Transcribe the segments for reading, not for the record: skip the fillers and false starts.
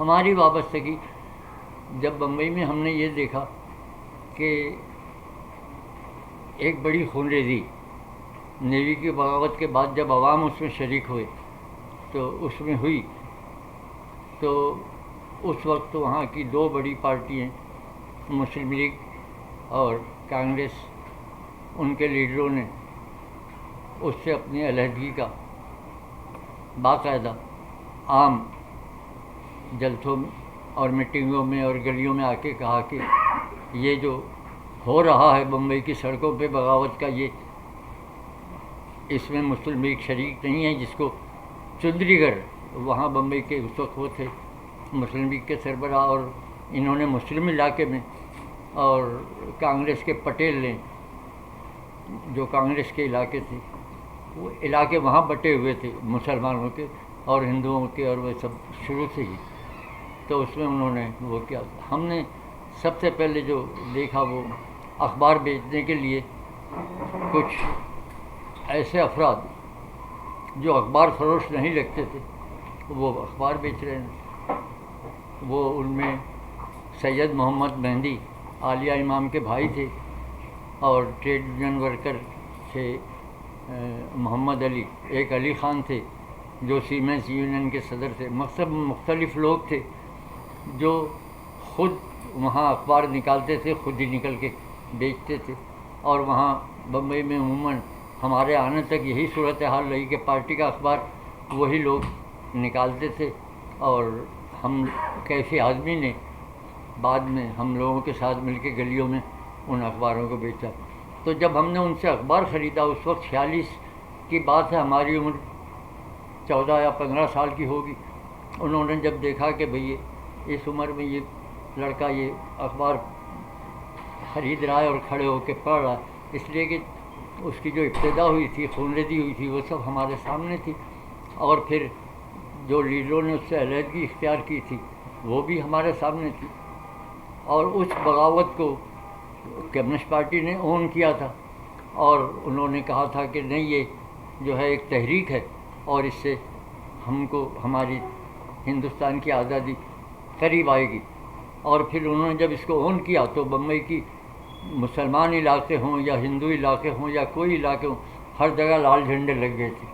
ہماری وابستگی جب بمبئی میں ہم نے یہ دیکھا کہ ایک بڑی خونریزی نیوی کی بغاوت کے بعد جب عوام اس میں شریک ہوئے تو اس میں ہوئی، تو اس وقت وہاں کی دو بڑی پارٹیاں مسلم لیگ اور کانگریس، ان کے لیڈروں نے اس سے اپنی علیحدگی کا باقاعدہ عام جلسوں میں اور میٹنگوں میں اور گلیوں میں آ کے کہا کہ یہ جو ہو رہا ہے بمبئی کی سڑکوں پہ بغاوت کا، یہ اس میں مسلم لیگ شریک نہیں ہے، جس کو چندری گڑھ وہاں بمبئی کے اس وقت وہ تھے مسلم لیگ کے سربراہ، اور انہوں نے مسلم علاقے میں اور کانگریس کے پٹیل نے جو کانگریس کے علاقے تھے وہ علاقے وہاں بٹے ہوئے تھے مسلمانوں کے اور ہندوؤں کے، اور وہ سب شروع سے ہی، تو اس میں انہوں نے وہ کیا. ہم نے سب سے پہلے جو دیکھا وہ اخبار بیچنے کے لیے کچھ ایسے افراد جو اخبار فروش نہیں لگتے تھے وہ اخبار بیچ رہے ہیں. وہ ان میں سید محمد مہندی عالیہ امام کے بھائی تھے، اور ٹریڈ یونین ورکر تھے محمد علی، ایک علی خان تھے جو سیمنس یونین کے صدر تھے. مختلف لوگ تھے جو خود وہاں اخبار نکالتے تھے، خود ہی نکل کے بیچتے تھے. اور وہاں بمبئی میں عموماً ہمارے آنے تک یہی صورتحال رہی کہ پارٹی کا اخبار وہی لوگ نکالتے تھے، اور ہم کیسے آدمی نے بعد میں ہم لوگوں کے ساتھ مل کے گلیوں میں ان اخباروں کو بیچا. تو جب ہم نے ان سے اخبار خریدا، اس وقت 46 کی بات ہے، ہماری عمر 14 یا 15 سال کی ہوگی. انہوں نے جب دیکھا کہ بھئی اس عمر میں یہ لڑکا یہ اخبار خرید رہا ہے اور کھڑے ہو کے پڑھ رہا ہے، اس لیے کہ اس کی جو ابتدا ہوئی تھی، خونریزی ہوئی تھی، وہ سب ہمارے سامنے تھی. اور پھر جو لیڈروں نے اس سے علیحدگی اختیار کی تھی وہ بھی ہمارے سامنے تھی. اور اس بغاوت کو کمیونسٹ پارٹی نے اون کیا تھا، اور انہوں نے کہا تھا کہ نہیں، یہ جو ہے ایک تحریک ہے اور اس سے ہم کو ہماری ہندوستان کی آزادی قریب آئے گی. اور پھر انہوں نے جب اس کو اون کیا تو بمبئی کی مسلمان علاقے ہوں یا ہندو علاقے ہوں یا کوئی علاقے ہوں، ہر جگہ لال جھنڈے لگ گئے تھے.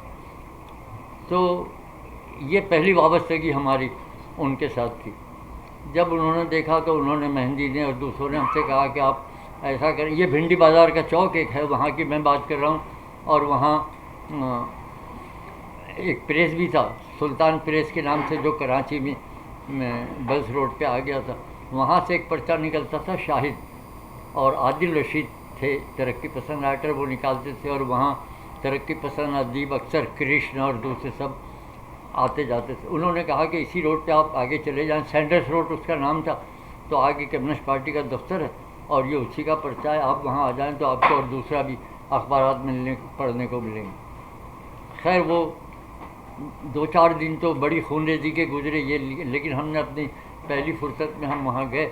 تو یہ پہلی وابستگی ہماری ان کے ساتھ تھی. جب انہوں نے دیکھا تو انہوں نے، مہندی نے اور دوسروں نے ہم سے کہا کہ آپ ایسا کریں. یہ بھنڈی بازار کا چوک ایک ہے، وہاں کی میں بات کر رہا ہوں، اور وہاں ایک پریس بھی تھا سلطان پریس کے نام سے، جو کراچی میں بلس روڈ پہ آ گیا تھا. وہاں سے ایک پرچہ نکلتا تھا، شاہد اور عادل رشید تھے ترقی پسند رائٹر، وہ نکالتے تھے. اور وہاں ترقی پسند ادیب اکثر کرشن اور دوسرے سب آتے جاتے تھے. انہوں نے کہا کہ اسی روڈ پہ آپ آگے چلے جائیں، سینڈرس روڈ اس کا نام تھا، تو آگے کمیونسٹ پارٹی کا دفتر ہے اور یہ اسی کا پرچہ ہے، آپ وہاں آ جائیں تو آپ کو اور دوسرا بھی اخبارات پڑھنے کو ملیں گے. خیر وہ 2-4 دن تو بڑی خونریزی کے گزرے یہ، لیکن ہم نے اپنی پہلی فرصت میں ہم وہاں گئے،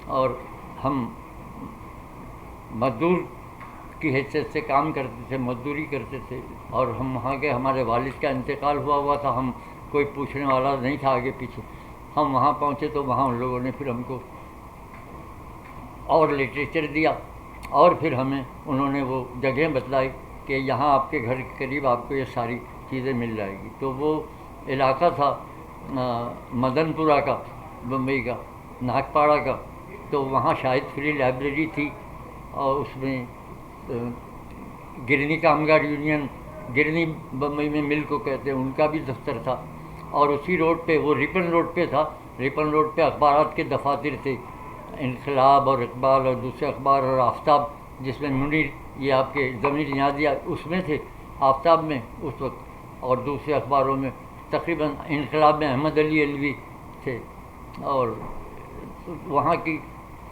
اور ہم مزدور کی حیثیت سے کام کرتے تھے، مزدوری کرتے تھے. اور ہم وہاں گئے، ہمارے والد کا انتقال ہوا تھا، ہم کوئی پوچھنے والا نہیں تھا آگے پیچھے. ہم وہاں پہنچے تو وہاں ان لوگوں نے پھر ہم کو اور لٹریچر دیا، اور پھر ہمیں انہوں نے وہ جگہیں بتلائی کہ یہاں آپ کے گھر کے قریب آپ کو یہ ساری چیزیں مل جائے گی. تو وہ علاقہ تھا مدن پورہ کا، بمبئی کا، ناگپاڑا کا. تو وہاں شاہد فری لائبریری تھی، اور اس میں گرنی کامگار یونین، گرنی بمبئی میں مل کو کہتے ہیں، ان کا بھی دفتر تھا. اور اسی روڈ پہ، وہ ریپن روڈ پہ تھا، ریپن روڈ پہ اخبارات کے دفاتر تھے، انقلاب اور اقبال اور دوسرے اخبار، اور آفتاب جس میں منیر، یہ آپ کے ضمیر نیازی اس میں تھے آفتاب میں اس وقت، اور دوسرے اخباروں میں تقریباً انقلاب میں احمد علی علوی تھے. اور وہاں کی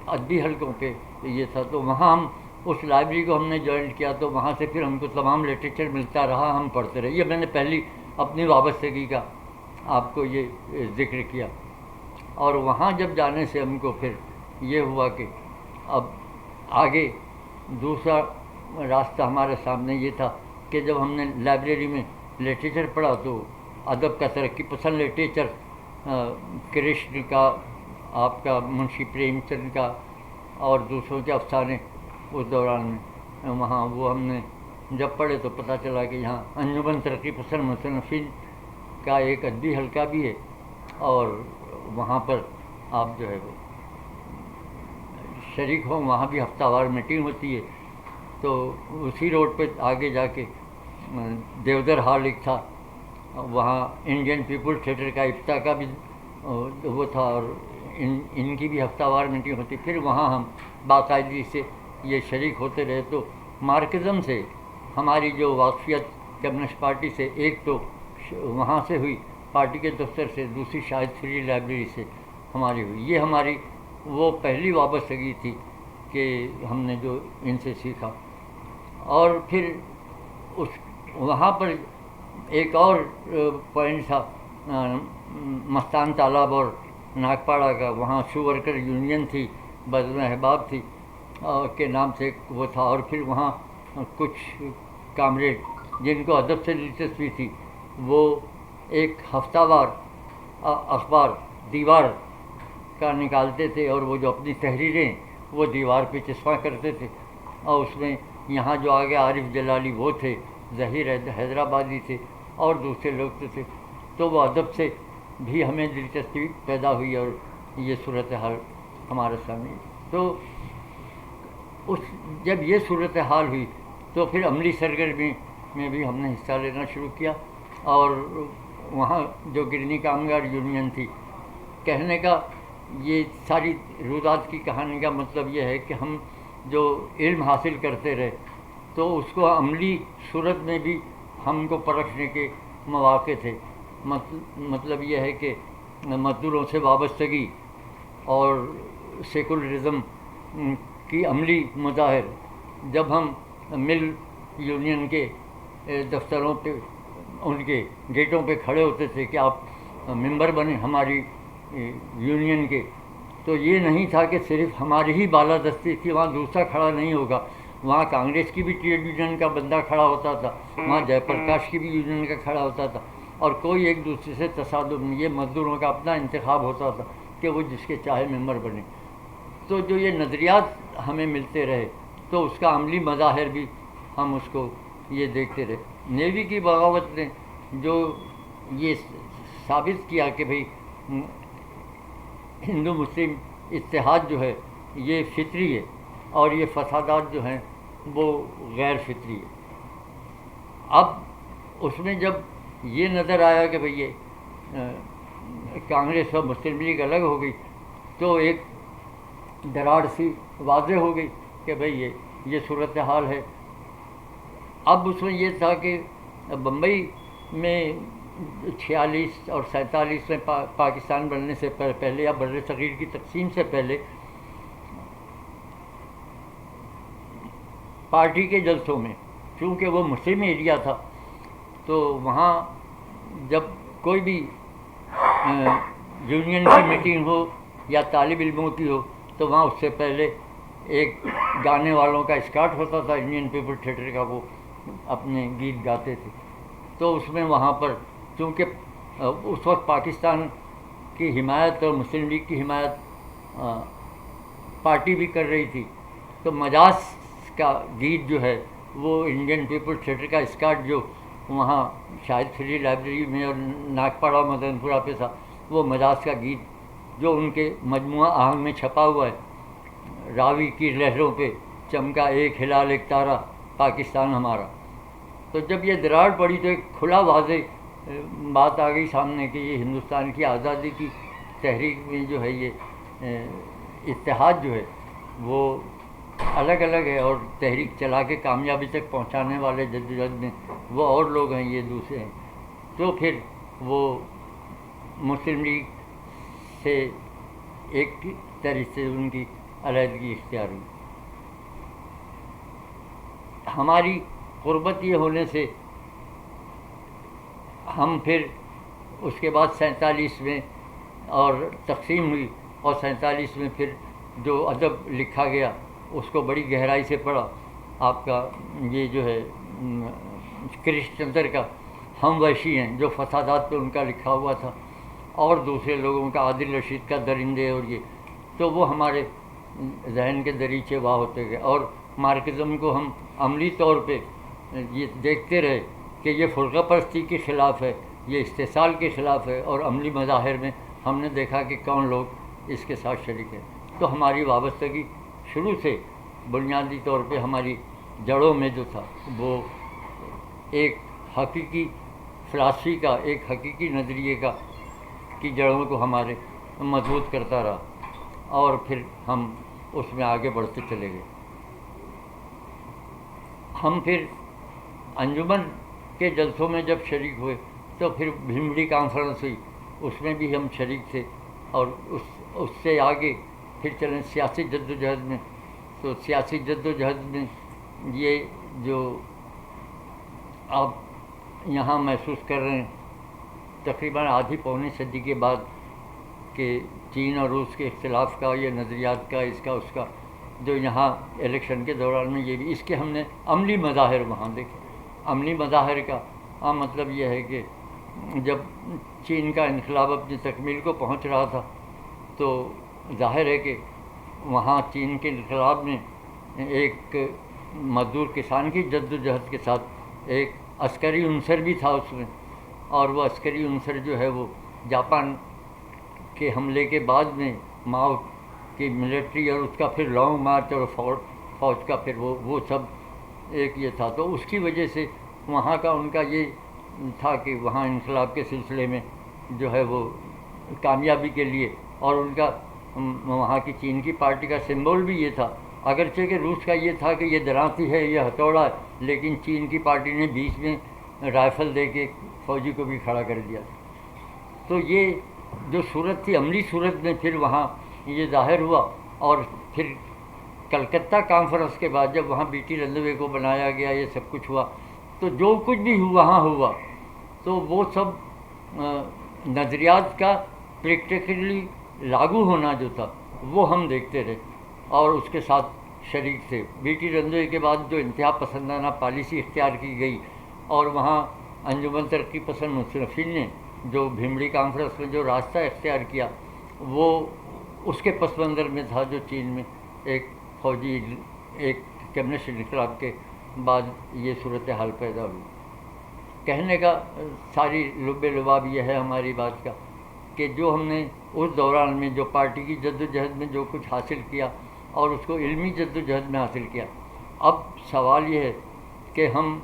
ادبی حلقوں پہ یہ تھا. تو وہاں ہم اس لائبریری کو ہم نے جوائن کیا، تو وہاں سے پھر ہم کو تمام لٹریچر ملتا رہا، ہم پڑھتے رہے. یہ میں نے پہلی اپنی وابستگی کا آپ کو یہ ذکر کیا. اور وہاں جب جانے سے ہم کو پھر یہ ہوا کہ اب آگے دوسرا راستہ ہمارے سامنے یہ تھا کہ جب ہم نے لائبریری میں لٹریچر پڑھا تو ادب کا ترقی پسند لٹریچر کرشن کا، آپ کا منشی پریم چند کا اور دوسروں کے افسانے اس دوران میں وہاں وہ ہم نے جب پڑھے تو پتہ چلا کہ یہاں انجمن ترقی پسند مصنفین کا ایک ادبی حلقہ بھی ہے، اور وہاں پر آپ جو ہے وہ شریک ہوں، وہاں بھی ہفتہ وار میٹنگ ہوتی ہے۔ تو اسی روڈ پہ آگے جا کے دیودر ہال ایک تھا، وہاں انڈین پیپل تھیٹر کا ابتا کا بھی وہ تھا، اور ان کی بھی ہفتہ وار میٹنگ ہوتی۔ پھر وہاں ہم باقاعدگی سے یہ شریک ہوتے رہے۔ تو مارکزم سے ہماری جو واقفیت کمیونسٹ پارٹی سے، ایک تو وہاں سے ہوئی پارٹی کے دفتر سے، دوسری شاہد فری لائبریری سے ہماری ہوئی۔ یہ ہماری وہ پہلی وابستگی تھی کہ ہم نے جو ان سے سیکھا۔ اور پھر وہاں پر ایک اور پوائنٹ تھا مستان تالاب اور ناگپاڑا کا، وہاں شو ورکر یونین تھی، بزم احباب تھی کے نام سے وہ تھا، اور پھر وہاں کچھ کامریڈ جن کو ادب سے دلچسپی تھی وہ ایک ہفتہ وار اخبار دیوار کا نکالتے تھے، اور وہ جو اپنی تحریریں وہ دیوار پہ چسپاں کرتے تھے، اور اس میں یہاں جو آگے عارف جلالی وہ تھے، ظہیر حیدرآبادی تھے، اور دوسرے لوگ تھے۔ تو وہ ادب سے بھی ہمیں دلچسپی پیدا ہوئی، اور یہ صورتحال ہمارے سامنے۔ تو جب یہ صورتحال ہوئی تو پھر عملی سرگرمی میں بھی ہم نے حصہ لینا شروع کیا، اور وہاں جو گرنی کامگار یونین تھی، کہنے کا یہ ساری روزات کی کہانی کا مطلب یہ ہے کہ ہم جو علم حاصل کرتے رہے تو اس کو عملی صورت میں بھی ہم کو پرکھنے کے مواقع تھے۔ مطلب یہ ہے کہ مزدوروں سے وابستگی اور سیکولرزم کی عملی مظاہر، جب ہم مل یونین کے دفتروں پہ ان کے گیٹوں پہ کھڑے ہوتے تھے کہ آپ ممبر بنیں ہماری یونین کے، تو یہ نہیں تھا کہ صرف ہماری ہی بالادستی تھی، وہاں دوسرا کھڑا نہیں ہوگا، وہاں کانگریس کی بھی ٹریڈ یونین کا بندہ کھڑا ہوتا تھا، وہاں جے پرکاش کی بھی یونین کا کھڑا ہوتا تھا، اور کوئی ایک دوسرے سے تصادم نہیں، یہ مزدوروں کا اپنا انتخاب ہوتا تھا کہ وہ جس کے چاہے ممبر بنے۔ تو جو یہ نظریات ہمیں ملتے رہے تو اس کا عملی مظاہر بھی ہم اس کو یہ دیکھتے رہے۔ نیوی کی بغاوت نے جو یہ ثابت کیا کہ بھئی ہندو مسلم اتحاد جو ہے یہ فطری ہے، اور یہ فسادات جو ہیں وہ غیر فطری ہے۔ اب اس میں جب یہ نظر آیا کہ بھئی یہ کانگریس اور مسلم لیگ الگ ہو گئی تو ایک دراڑ سی واضح ہو گئی کہ بھئی یہ صورتحال ہے۔ اب اس میں یہ تھا کہ بمبئی میں 46 اور 47 میں پاکستان بننے سے پہلے یا بر صغیر کی تقسیم سے پہلے پارٹی کے جلسوں میں، چونکہ وہ مسلم ایریا تھا تو وہاں جب کوئی بھی یونین کی میٹنگ ہو یا طالب علموں کی ہو تو وہاں اس سے پہلے ایک گانے والوں کا اسکارٹ ہوتا تھا انڈین پیپل تھیٹر کا، وہ اپنے گیت گاتے تھے۔ تو اس میں وہاں پر چونکہ اس وقت پاکستان کی حمایت اور مسلم لیگ کی حمایت پارٹی بھی کر رہی تھی، تو مجاز کا گیت جو ہے وہ انڈین پیپل تھیٹر کا اسکارٹ جو وہاں شاہد فری لائبریری میں اور ناگپاڑا مدن پورہ پہ تھا، وہ مجاز کا گیت جو ان کے مجموعہ آہنگ میں چھپا ہوا ہے، راوی کی لہروں پہ چمکا ایک ہلال ایک تارا پاکستان ہمارا۔ تو جب یہ دراڑ پڑی تو ایک کھلا واضح بات آ گئی سامنے کہ یہ ہندوستان کی آزادی کی تحریک میں جو ہے یہ اتحاد جو ہے وہ الگ الگ ہے، اور تحریک چلا کے کامیابی تک پہنچانے والے جدوجہد میں وہ اور لوگ ہیں، یہ دوسرے ہیں۔ تو پھر وہ مسلم لیگ سے ایک طرح سے ان کی علیحدگی اختیار ہوئی۔ ہماری قربت یہ ہونے سے ہم پھر اس کے بعد 47 میں اور تقسیم ہوئی، اور 47 میں پھر جو ادب لکھا گیا اس کو بڑی گہرائی سے پڑھا۔ آپ کا یہ جو ہے کرشن چندر کا ہم وحشی ہیں جو فسادات پہ ان کا لکھا ہوا تھا، اور دوسرے لوگوں کا، عادل رشید کا درندے اور یہ، تو وہ ہمارے ذہن کے دریچے واہ ہوتے گئے، اور مارکزم کو ہم عملی طور پہ یہ دیکھتے رہے کہ یہ فرقہ پرستی کے خلاف ہے، یہ استحصال کے خلاف ہے، اور عملی مظاہر میں ہم نے دیکھا کہ کون لوگ اس کے ساتھ شریک ہیں۔ تو ہماری وابستگی شروع سے بنیادی طور پہ ہماری جڑوں میں جو تھا وہ ایک حقیقی فلسفی کا، ایک حقیقی نظریے کا کی جڑوں کو ہمارے مضبوط کرتا رہا، اور پھر ہم اس میں آگے بڑھتے چلے گئے۔ ہم پھر انجمن کے جلسوں میں جب شریک ہوئے تو پھر بھیمڑی کانفرنس ہوئی، اس میں بھی ہم شریک تھے، اور اس سے آگے پھر چلیں سیاسی جد و جہد میں۔ تو سیاسی جد و جہد میں یہ جو آپ یہاں محسوس کر رہے ہیں تقریباً آدھی پونے صدی کے بعد کہ چین اور روس کے اختلاف کا، یہ نظریات کا، اس کا اس کا، جو یہاں الیکشن کے دوران میں یہ بھی اس کے ہم نے عملی مظاہر وہاں دیکھے۔ عملی مظاہر کا مطلب یہ ہے کہ جب چین کا انقلاب اپنی تکمیل کو پہنچ رہا تھا تو ظاہر ہے کہ وہاں چین کے انقلاب میں ایک مزدور کسان کی جد و جہد کے ساتھ ایک عسکری عنصر بھی تھا اس میں، اور وہ عسکری عنصر جو ہے وہ جاپان کے حملے کے بعد میں ماؤ کی ملٹری اور اس کا پھر لانگ مارچ اور فوج کا پھر وہ سب ایک یہ تھا، تو اس کی وجہ سے وہاں کا ان کا یہ تھا کہ وہاں انقلاب کے سلسلے میں جو ہے وہ کامیابی کے لیے، اور ان کا وہاں کی چین کی پارٹی کا سمبول بھی یہ تھا، اگرچہ کہ روس کا یہ تھا کہ یہ درانتی ہے، یہ ہتھوڑا ہے، لیکن چین کی پارٹی نے بیچ میں رائفل دے کے فوجی کو بھی کھڑا کر دیا۔ تو یہ جو صورت تھی عملی صورت میں پھر وہاں یہ ظاہر ہوا، اور پھر کلکتہ کانفرنس کے بعد جب وہاں بی ٹی رندوے کو بنایا گیا، یہ سب کچھ ہوا، تو جو کچھ بھی وہاں ہوا تو وہ سب نظریات کا پریکٹیکلی لاگو ہونا جو تھا وہ ہم دیکھتے رہے اور اس کے ساتھ شریک تھے۔ بی ٹی رندوے کے بعد جو انتہا پسندانہ پالیسی اختیار کی گئی، اور وہاں انجمن ترقی پسند مصنفین نے جو بھیمڑی کانفرنس میں جو راستہ اختیار کیا، وہ اس کے پس منظر میں تھا جو چین میں ایک فوجی ایک کمیونسٹ انقلاب کے بعد یہ صورتحال پیدا ہوئی۔ کہنے کا ساری لب لباب یہ ہے ہماری بات کا کہ جو ہم نے اس دوران میں جو پارٹی کی جد و جہد میں جو کچھ حاصل کیا اور اس کو علمی جد و جہد میں حاصل کیا، اب سوال یہ ہے کہ ہم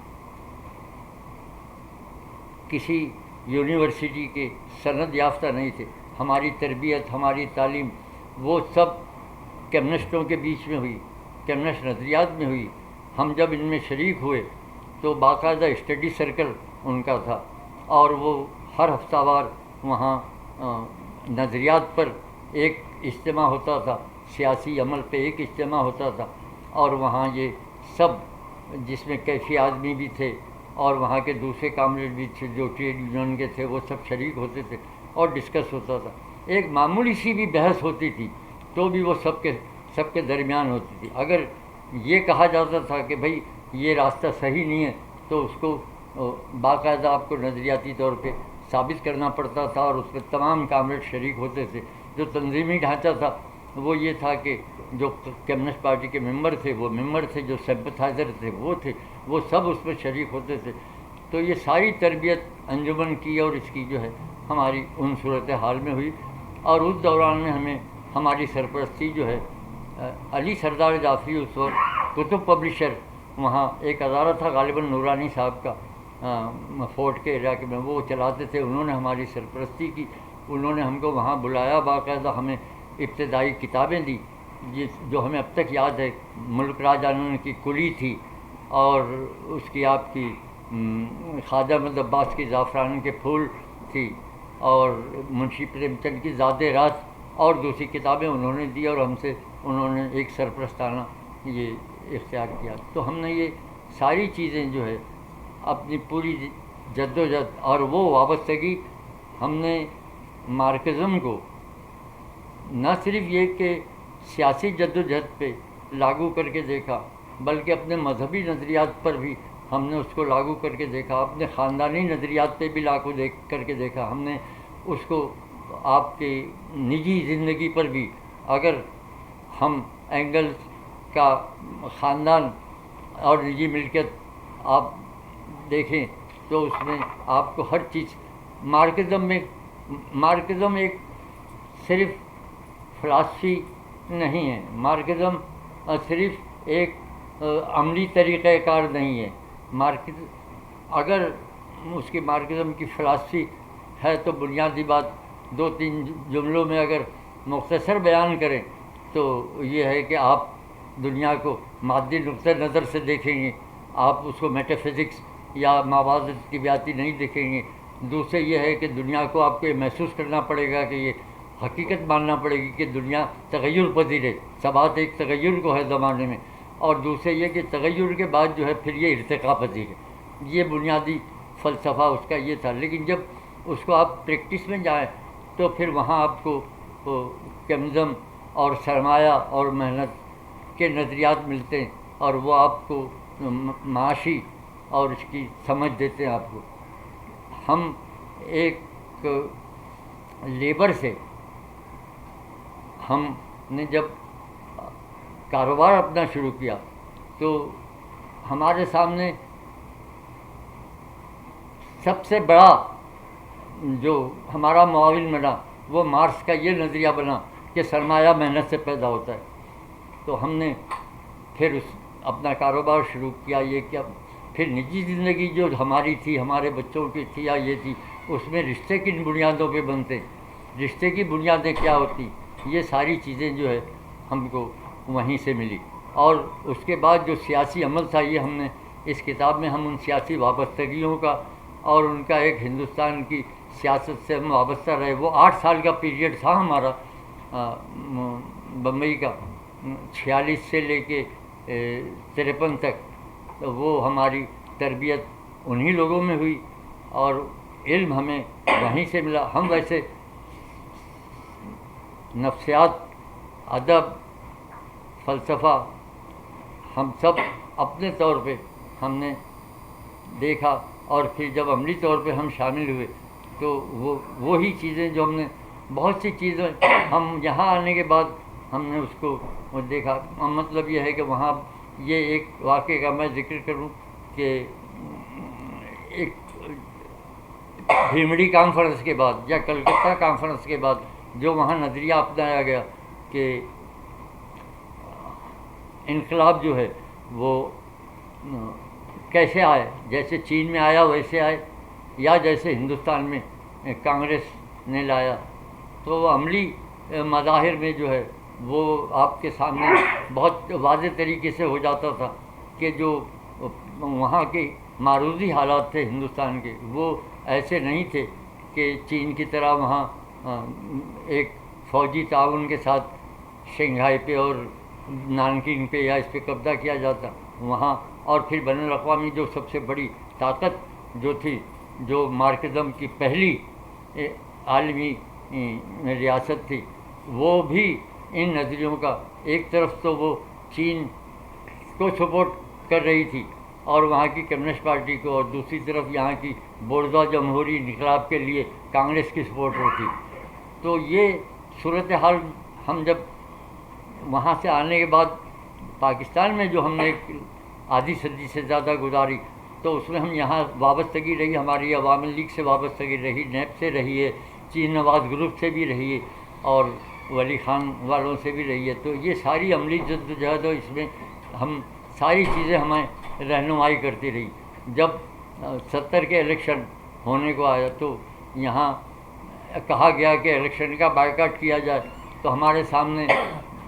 کسی یونیورسٹی کے سند یافتہ نہیں تھے، ہماری تربیت، ہماری تعلیم وہ سب کمیونسٹوں کے بیچ میں ہوئی، کمیونسٹ نظریات میں ہوئی۔ ہم جب ان میں شریک ہوئے تو باقاعدہ اسٹڈی سرکل ان کا تھا، اور وہ ہر ہفتہ وار وہاں نظریات پر ایک اجتماع ہوتا تھا، سیاسی عمل پہ ایک اجتماع ہوتا تھا، اور وہاں یہ سب جس میں کیفی آدمی بھی تھے اور وہاں کے دوسرے کامریڈ بھی تھے جو ٹریڈ یونین کے تھے، وہ سب شریک ہوتے تھے اور ڈسکس ہوتا تھا۔ ایک معمولی سی بھی بحث ہوتی تھی تو بھی وہ سب کے درمیان ہوتی تھی۔ اگر یہ کہا جاتا تھا کہ بھائی یہ راستہ صحیح نہیں ہے تو اس کو باقاعدہ آپ کو نظریاتی طور پہ ثابت کرنا پڑتا تھا، اور اس میں تمام کامریڈ شریک ہوتے تھے۔ جو تنظیمی ڈھانچہ تھا وہ یہ تھا کہ جو کمیونسٹ پارٹی کے ممبر تھے وہ ممبر تھے، جو سمپتھائزر تھے وہ سب اس میں شریک ہوتے تھے۔ تو یہ ساری تربیت انجمن کی اور اس کی جو ہے ہماری ان صورتحال میں ہوئی، اور اس دوران میں ہمیں ہماری سرپرستی جو ہے علی سردار جعفری اس وقت کتب پبلشر وہاں ایک ادارہ تھا غالباً نورانی صاحب کا فورٹ کے علاقے میں، وہ چلاتے تھے، انہوں نے ہماری سرپرستی کی، انہوں نے ہم کو وہاں بلایا، باقاعدہ ہمیں ابتدائی کتابیں دی جو ہمیں اب تک یاد ہے۔ ملک راج آنند کی کلی تھی، اور اس کی آپ کی خواجہ احمد عباس کی زعفران کے پھول تھی، اور منشی پریم چند کی ذات رات، اور دوسری کتابیں انہوں نے دی، اور ہم سے انہوں نے ایک سرپرستانہ یہ اختیار کیا۔ تو ہم نے یہ ساری چیزیں جو ہے اپنی پوری جد و جہد اور وہ وابستگی ہم نے مارکزم کو نہ صرف یہ کہ سیاسی جد و جہد پہ لاگو کر کے دیکھا، بلکہ اپنے مذہبی نظریات پر بھی ہم نے اس کو لاگو کر کے دیکھا، اپنے خاندانی نظریات پہ بھی لاگو کر کے دیکھا، ہم نے اس کو آپ کی نجی زندگی پر بھی اگر ہم اینگلز کا خاندان اور نجی ملکیت آپ دیکھیں تو اس میں آپ کو ہر چیز مارکزم ایک صرف فلاسفی نہیں ہے، مارکزم صرف ایک عملی طریقہ کار نہیں ہے۔ اگر اس کی مارکزم کی فلاسفی ہے تو بنیادی بات 2-3 جملوں میں اگر مختصر بیان کریں تو یہ ہے کہ آپ دنیا کو مادی نقطہ نظر سے دیکھیں گے، آپ اس کو میٹا فزکس یا ماورا طبیعیاتی نہیں دیکھیں گے۔ دوسرے یہ ہے کہ دنیا کو آپ کو یہ محسوس کرنا پڑے گا کہ یہ حقیقت ماننا پڑے گی کہ دنیا تغیر پذیر ہے، ثبات ایک تغیر کو ہے زمانے میں، اور دوسرے یہ کہ تغیر کے بعد جو ہے پھر یہ ارتقا پذیر ہے۔ یہ بنیادی فلسفہ اس کا یہ تھا۔ لیکن جب اس کو آپ پریکٹس میں جائیں تو پھر وہاں آپ کو کمیونزم اور سرمایہ اور محنت کے نظریات ملتے ہیں، اور وہ آپ کو معاشی اور اس کی سمجھ دیتے ہیں آپ کو۔ ہم ایک لیبر سے ہم نے جب کاروبار اپنا شروع کیا تو ہمارے سامنے سب سے بڑا جو ہمارا معاون بنا وہ مارکس کا یہ نظریہ بنا کہ سرمایہ محنت سے پیدا ہوتا ہے۔ تو ہم نے پھر اپنا کاروبار شروع کیا، یہ کیا، پھر نجی زندگی جو ہماری تھی، ہمارے بچوں کی تھی یا یہ تھی، اس میں رشتے کن بنیادوں پہ بنتے، رشتے کی بنیادیں کیا ہوتی، یہ ساری چیزیں جو ہے ہم کو وہیں سے ملی۔ اور اس کے بعد جو سیاسی عمل تھا، یہ ہم نے اس کتاب میں ہم ان سیاسی وابستگیوں کا اور ان کا ایک ہندوستان کی سیاست سے ہم وابستہ رہے۔ وہ 8 سال کا پیریڈ تھا ہمارا بمبئی کا، 46 سے لے کے 53 تک، تو وہ ہماری تربیت انہی لوگوں میں ہوئی اور علم ہمیں وہیں سے ملا۔ ہم ویسے نفسیات، ادب، فلسفہ ہم سب اپنے طور پہ ہم نے دیکھا، اور پھر جب عملی طور پہ ہم شامل ہوئے تو وہی چیزیں جو ہم نے بہت سی چیزیں ہم یہاں آنے کے بعد ہم نے اس کو دیکھا۔ مطلب یہ ہے کہ وہاں یہ ایک واقعے کا میں ذکر کروں کہ ایک بھیمڑی کانفرنس کے بعد یا کلکتہ کانفرنس کے بعد جو وہاں نظریہ اپنایا گیا کہ انقلاب جو ہے وہ کیسے آئے، جیسے چین میں آیا ویسے آئے یا جیسے ہندوستان میں کانگریس نے لایا، تو وہ عملی مظاہر میں جو ہے وہ آپ کے سامنے بہت واضح طریقے سے ہو جاتا تھا کہ جو وہاں کے معروضی حالات تھے ہندوستان کے، وہ ایسے نہیں تھے کہ چین کی طرح وہاں ایک فوجی تعاون کے ساتھ شنگھائی پہ اور نانکنگ پہ یا اس پہ قبضہ کیا جاتا وہاں۔ اور پھر بین الاقوامی جو سب سے بڑی طاقت جو تھی، جو مارکزم کی پہلی عالمی ریاست تھی، وہ بھی ان نظریوں کا ایک طرف تو وہ چین کو سپورٹ کر رہی تھی اور وہاں کی کمیونسٹ پارٹی کو، اور دوسری طرف یہاں کی بورژوا جمہوری انقلاب کے لیے کانگریس کی سپورٹ ہوتی۔ تو یہ صورتحال ہم جب وہاں سے آنے کے بعد پاکستان میں جو ہم نے ایک آدھی صدی سے زیادہ گزاری، تو اس میں ہم یہاں وابستگی رہی، ہماری عوامی لیگ سے وابستگی رہی، نیب سے رہی ہے، چین نواز گروپ سے بھی رہی ہے، اور ولی خان والوں سے بھی رہی ہے۔ تو یہ ساری عملی جدوجہد، اس میں ہم ساری چیزیں ہمیں رہنمائی کرتی رہی۔ جب 70 کے الیکشن ہونے کو آیا تو یہاں کہا گیا کہ الیکشن کا بائیکاٹ کیا جائے، تو ہمارے سامنے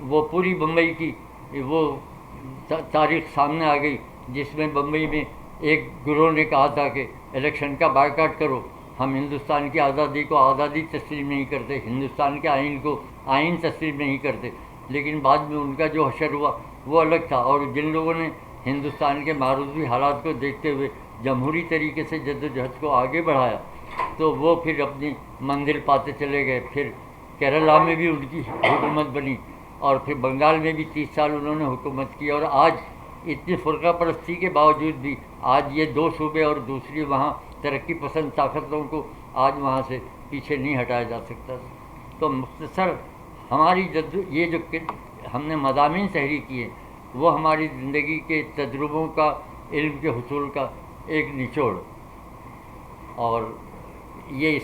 وہ پوری بمبئی کی وہ تاریخ سامنے آ گئی، جس میں بمبئی میں ایک گروہ نے کہا تھا کہ الیکشن کا بائیکاٹ کرو، ہم ہندوستان کی آزادی کو آزادی تسلیم نہیں کرتے، ہندوستان کے آئین کو آئین تسلیم نہیں کرتے۔ لیکن بعد میں ان کا جو حشر ہوا وہ الگ تھا، اور جن لوگوں نے ہندوستان کے معروضی حالات کو دیکھتے ہوئے جمہوری طریقے سے جدوجہد کو آگے بڑھایا، تو وہ پھر اپنی منزل پاتے چلے گئے۔ پھر کیرلا میں بھی ان کی حکومت بنی، اور پھر بنگال میں بھی 30 سال انہوں نے حکومت کی، اور آج اتنی فرقہ پرستی کے باوجود بھی آج یہ 2 صوبے اور دوسری وہاں ترقی پسند طاقتوں کو آج وہاں سے پیچھے نہیں ہٹایا جا سکتا. تو مختصر ہماری یہ جو ہم نے مضامین تحریر کیے وہ ہماری زندگی کے تجربوں کا، علم کے حصول کا ایک نچوڑ، اور یہ اس